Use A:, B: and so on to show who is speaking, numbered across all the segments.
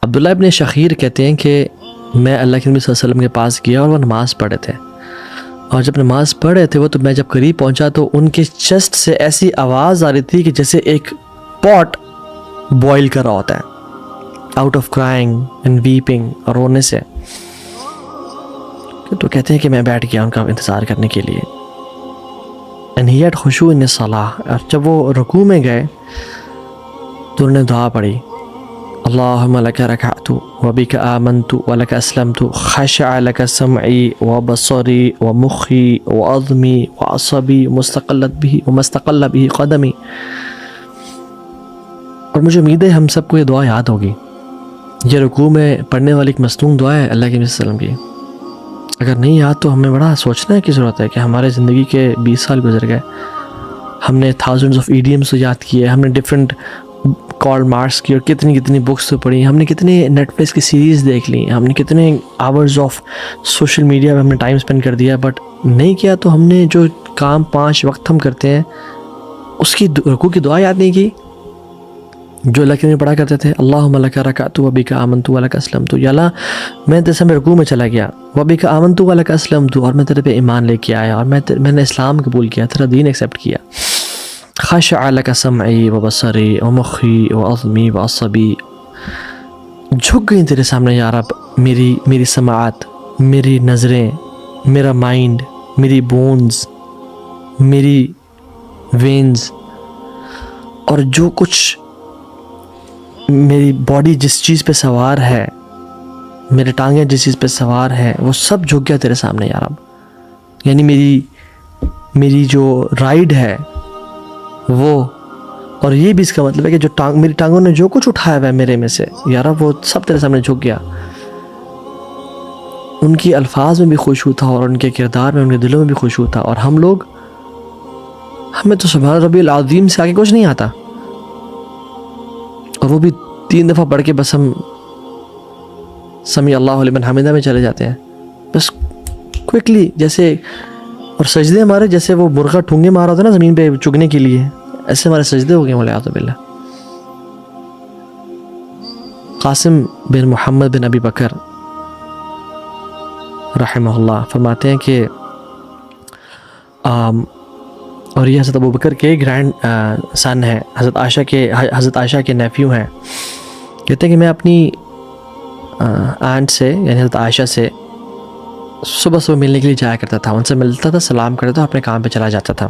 A: عبداللہ ابن شخیر کہتے ہیں کہ میں اللہ کے نبی صلی اللہ علیہ وسلم کے پاس گیا اور وہ نماز پڑھے تھے، اور جب نماز پڑھ رہے تھے وہ، تو میں جب قریب پہنچا تو ان کے چیسٹ سے ایسی آواز آ رہی تھی کہ جیسے ایک پاٹ بوائل کر رہا ہوتا ہے، out of crying and vaping, اور رونے سے. تو کہتے ہیں کہ میں بیٹھ گیا ان کا انتظار کرنے کے لیے. اینڈ ہی ہیڈ خشوع ان الصلاۃ، اور جب وہ رکوع میں گئے تو انہوں نے دعا پڑھی، اللہم لک رکعت وبک آمنت ولک اسلمت خشع لک سمعی وبصری ومخی وعظمی وعصبی ومستقل به قدمی. اور مجھے امید ہے ہم سب کو یہ دعا یاد ہوگی. یہ رکوع میں پڑھنے والی ایک مصنون دعا ہے اللہ کے نبی صلی اللہ علیہ وسلم کی. اگر نہیں یاد تو ہمیں بڑا سوچنے کی ضرورت ہے کہ ہمارے زندگی کے 20 سال گزر گئے، ہم نے تھاؤزنڈز آف ایڈیمس یاد کیے، ہم نے ڈفرینٹ کارل مارکس کی اور کتنی بکس پڑھی، ہم نے کتنے نیٹ فلکس کی سیریز دیکھ لی، ہم نے کتنے آورز آف سوشل میڈیا پہ ہم نے ٹائم اسپینڈ کر دیا، بٹ نہیں کیا تو ہم نے جو کام 5 وقت ہم کرتے ہیں اس کی رکوع کی دعا یاد نہیں کی جو اللہ کے نبی پڑھا کرتے تھے. اللہم لک رکعت وبک آمنت ولک اسلمت، یا اللہ میں تیرے سامنے رکوع میں چلا گیا، وبک آمنت ولک اسلمت، اور میں تیرے پہ ایمان لے کے آیا اور میں نے اسلام قبول کیا، تیرا دین ایکسیپٹ کیا. خشع لک سمعی وبصری ومخی وعظمی وعصبی، جھک گئی تیرے سامنے یا رب میری سماعت، میری نظریں، میرا مائنڈ، میری بونز، میری وینز، اور جو کچھ میری باڈی جس چیز پہ سوار ہے، میرے ٹانگیں جس چیز پہ سوار ہے، وہ سب جھک گیا تیرے سامنے یا رب. یعنی میری جو رائڈ ہے وہ، اور یہ بھی اس کا مطلب ہے کہ جو میری ٹانگوں نے جو کچھ اٹھایا ہوا ہے میرے میں سے یا رب، وہ سب تیرے سامنے جھک گیا. ان کی الفاظ میں بھی خشوع تھا اور ان کے کردار میں، ان کے دلوں میں بھی خشوع تھا. اور ہمیں تو سبحان ربی العظیم سے آگے کچھ نہیں آتا، اور وہ بھی 3 دفعہ پڑھ کے بس ہم سمیع اللہ لمن حمدہ میں چلے جاتے ہیں بس کوئکلی. جیسے، اور سجدے ہمارے جیسے وہ مرغا ٹھونگے مارا ہوتا ہے نا زمین پہ چگنے کے لیے، ایسے ہمارے سجدے ہو گئے والعیاذ باللہ. قاسم بن محمد بن ابی بکر رحمہ اللہ فرماتے ہیں کہ اور یہ حضرت ابو بکر کے گرینڈ سن ہیں، حضرت عائشہ کے نیفیو ہیں. کہتے ہیں کہ میں اپنی آنٹ سے، یعنی حضرت عائشہ سے صبح ملنے کے لیے جایا کرتا تھا، ان سے ملتا تھا، سلام کرتا تھا، اپنے کام پہ چلا جاتا تھا.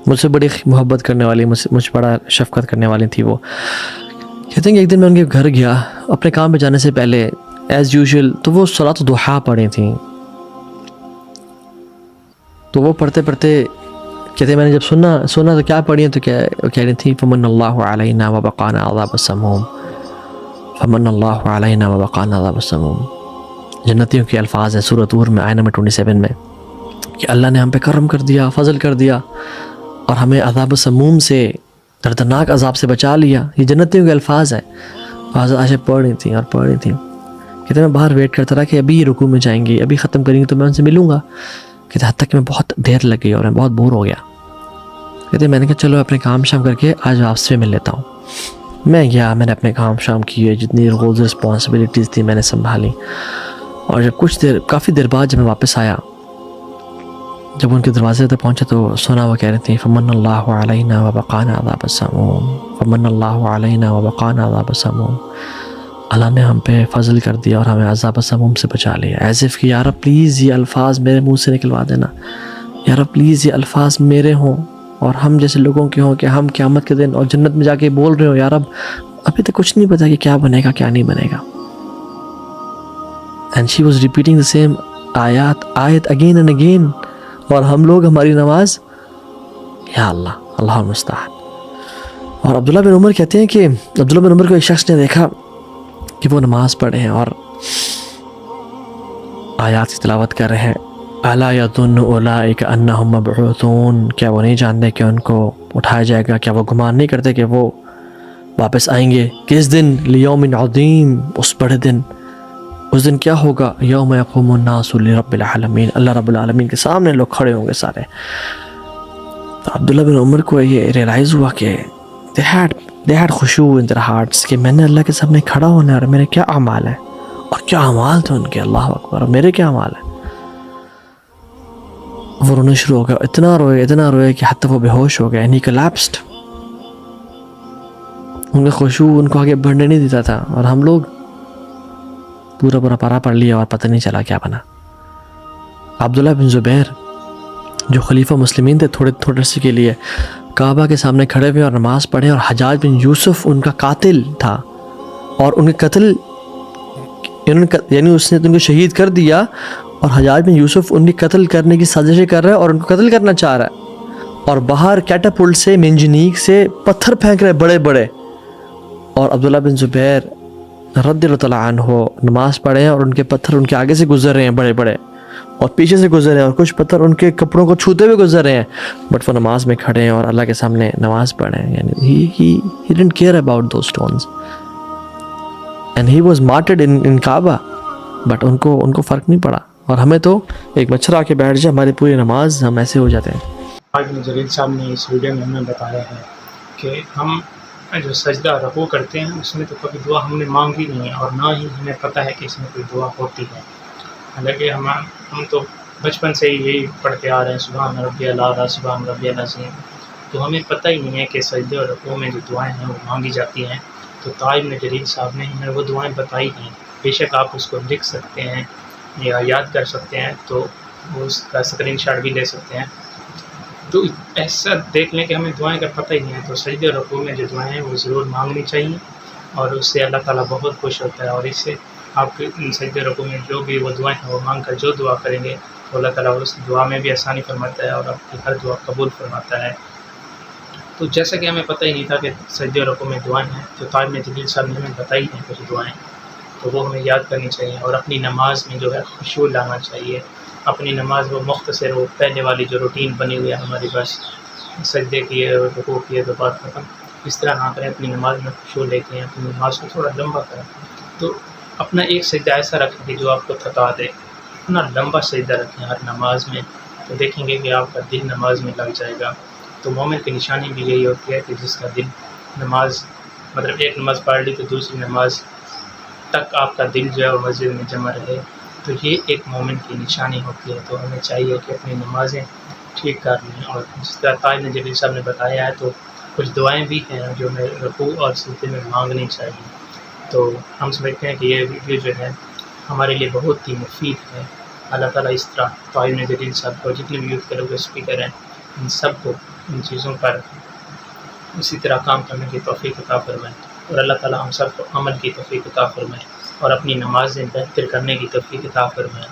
A: مجھ سے بڑی محبت کرنے والی، مجھ سے بڑا شفقت کرنے والی تھی وہ. کہتے ہیں کہ ایک دن میں ان کے گھر گیا اپنے کام پہ جانے سے پہلے ایز یوزول، تو وہ صلاۃ الضحیٰ پڑھی تھیں. تو وہ پڑھتے کہتے ہیں میں نے جب سنا تو کیا پڑھی ہیں، تو کہہ رہی تھی فمن اللہ علینا وبقانا عذاب السموم، فمن اللہ علینا وبقانا عذاب السموم. جنتیوں کے الفاظ ہیں سورۃ طور میں آیت نمبر 27 میں، کہ اللہ نے ہم پہ کرم کر دیا، فضل کر دیا، اور ہمیں عذاب السموم سے، دردناک عذاب سے بچا لیا. یہ جنتیوں کے الفاظ ہیں. حضرت عائشہ پڑھ رہی تھیں. کہتے میں باہر ویٹ کرتا رہا کہ ابھی یہ رکوع میں جائیں گی، ابھی ختم کریں گی تو میں ان سے ملوں گا. کہتے حتیٰ کہ میں بہت دیر لگ گئی اور میں بہت بور ہو گیا. کہتے میں نے کہا چلو اپنے کام شام کر کے آج آپ سے مل لیتا ہوں. میں گیا، میں نے اپنے کام شام کیے، جتنی رولز رسپانسبلٹیز تھی میں نے سنبھالی. اور جب کافی دیر بعد جب میں واپس آیا، جب ان کے دروازے تک پہنچا تو سنا وہ کہہ رہی تھی فمن اللہ علینا وبقانا عذاب السموم، فمن اللہ علینا وبقانا عذاب السموم. اللہ نے ہم پہ فضل کر دیا اور ہمیں عذاب السموم سے بچا لیا. ایز اف کہ یا رب پلیز یہ الفاظ میرے منہ سے نکلوا دینا، یا رب پلیز یہ الفاظ میرے ہوں اور ہم جیسے لوگوں کے ہوں کہ ہم قیامت کے دن اور جنت میں جا کے بول رہے ہو یا رب ابھی تک کچھ نہیں پتا کہ کیا بنے گا کیا نہیں بنے گا. And she was repeating the same آیت اگین اینڈ اگین. اور ہم لوگ ہماری نماز، یا اللہ المستعان. اور عبداللہ بن عمر کہتے ہیں کہ عبداللہ بن عمر کو ایک شخص نے دیکھا کہ وہ نماز پڑھ رہے ہیں اور آیات کی تلاوت کر رہے ہیں. الا یظن اولئک انہم مبعوثون، کیا وہ نہیں جانتے کہ ان کو اٹھایا جائے گا؟ کیا وہ گمان نہیں کرتے کہ وہ واپس آئیں گے؟ کس دن؟ لیوم عظیم، اس بڑے دن. اس دن کیا ہوگا؟ یوم یقوم الناس لرب العالمین، اللہ رب العالمین کے سامنے لوگ کھڑے ہوں گے سارے. تو عبداللہ بن عمر کو یہ ریئلائز ہوا کہ they had They had khushu in their hearts کہ میں نے اللہ کے سامنے کھڑا ہونا ہے اور میرے کیا اعمال ہیں, اور کیا اعمال تھے ان کے, اللہ اکبر, اور میرے کیا اعمال ہیں. وہ رونا شروع ہو گیا, اتنا روئے کہ حتیٰ وہ بے ہوش ہو گیا, and he collapsed. ان کا خشوع ان کو آگے بڑھنے نہیں دیتا تھا, اور ہم لوگ پورا پارا پڑھ لیا اور پتہ نہیں چلا کیا بنا. عبداللہ بن زبیر جو خلیفہ مسلمین تھے تھوڑے عرصے کے لیے, کعبہ کے سامنے کھڑے ہوئے اور نماز پڑھے, اور حجاج بن یوسف ان کا قاتل تھا, اور ان کے قتل یعنی اس نے ان کو شہید کر دیا, اور حجاج بن یوسف ان کی قتل کرنے کی سازشیں کر رہا ہے اور ان کو قتل کرنا چاہ رہا ہے, اور باہر کیٹاپلٹ سے منجنیق سے پتھر پھینک رہے بڑے بڑے, اور عبداللہ بن زبیر رضی اللہ تعالیٰ عنہ نماز پڑھے ہیں اور ان کے پتھر ان کے آگے سے گزر رہے ہیں بڑے بڑے, اور پیچھے سے گزر رہے ہیں, اور کچھ پتھر ان کے کپڑوں کو چھوتے ہوئے گزر رہے ہیں, بٹ وہ نماز میں کھڑے ہیں اور اللہ کے سامنے نماز پڑھے ہیں. یعنی he didn't care about those stones and he was martyred in Kaaba, but in کو فرق نہیں پڑا. اور ہمیں تو ایک مچھر آ کے بیٹھ جائے ہماری پوری نماز ہم ایسے ہو جاتے ہیں.
B: آج جلیل صاحب نے اس ویڈیو میں ہمیں بتایا ہے کہ ہم جو سجدہ رکوع کرتے ہیں اس میں تو کبھی دعا ہم نے مانگی نہیں ہے, اور نہ ہی ہمیں پتہ ہے کہ اس میں کوئی دعا ہوتی ہے. حالانکہ ہم تو بچپن سے ہی یہی پڑھتے آ رہے ہیں, سبحان ربی الاعلیٰ سبحان ربی العظیم, تو ہمیں پتہ ہی نہیں ہے کہ سجدے اور رکوع میں جو دعائیں ہیں وہ مانگی جاتی ہیں. تو طائب نے جلیل صاحب نے ہمیں وہ دعائیں بتائی ہیں. بے شک آپ اس کو لکھ سکتے ہیں یا یاد کر سکتے ہیں, تو وہ اس کا اسکرین شاٹ بھی لے سکتے ہیں. تو ایسا دیکھ لیں کہ ہمیں دعائیں کا پتہ ہی نہیں ہے, تو سجدے اور رکوع میں جو دعائیں ہیں وہ ضرور مانگنی چاہیے, اور اس سے اللہ تعالیٰ بہت خوش ہوتا ہے. اور اس سے آپ کے سجدے رکوع میں جو بھی وہ دعائیں ہیں وہ مانگ کر جو دعا کریں گے تو اللہ تعالیٰ اس دعا میں بھی آسانی فرماتا ہے اور آپ کی ہر دعا قبول فرماتا ہے. تو جیسا کہ ہمیں پتہ ہی نہیں تھا کہ سجدے رکوع میں دعائیں ہیں, تو طالب جلیل صاحب نے ہمیں بتائی ہیں کچھ دعائیں, تو وہ ہمیں یاد کرنی چاہیے, اور اپنی نماز میں جو ہے خشوع لانا چاہیے. اپنی نماز وہ مختصر ہو, پہلے والی جو روٹین بنی ہوئی ہے ہماری, بس سجدے کیے رکوع کیے تو بات ختم, اس طرح نہ کریں. اپنی نماز میں خشوع لے کے اپنی نماز کو تھوڑا لمبا کریں. تو اپنا ایک سجدہ ایسا رکھیں کہ جو آپ کو تھکا دے, اپنا لمبا سجدہ رکھیں ہر نماز میں, تو دیکھیں گے کہ آپ کا دل نماز میں لگ جائے گا. تو مومن کی نشانی بھی یہی ہوتی ہے کہ جس کا دل نماز مطلب ایک نماز پڑھ لی تو دوسری نماز تک آپ کا دل جو ہے وہ مسجد میں جمع رہے, تو یہ ایک مومن کی نشانی ہوتی ہے. تو ہمیں چاہیے کہ اپنی نمازیں ٹھیک کر لیں. اور جس طرح طارق جلیل صاحب نے بتایا ہے, تو کچھ دعائیں بھی ہیں جو ہمیں رکوع اور سجدے میں مانگنی چاہیے. تو ہم سمجھتے ہیں کہ یہ ویڈیو جو ہے ہمارے لیے بہت ہی مفید ہے. اللہ تعالیٰ اس طرح طارق جلیل صاحب کو, جتنے بھی یوتھ کے لوگ اسپیکر ہیں, ان سب کو ان چیزوں پر اسی طرح کام کرنے کی توفیق عطا فرمائے, اور اللہ تعالیٰ ہم سب کو عمل کی توفیق عطا فرمائے, اور اپنی نمازیں بہتر کرنے کی توفیق عطا فرمائے.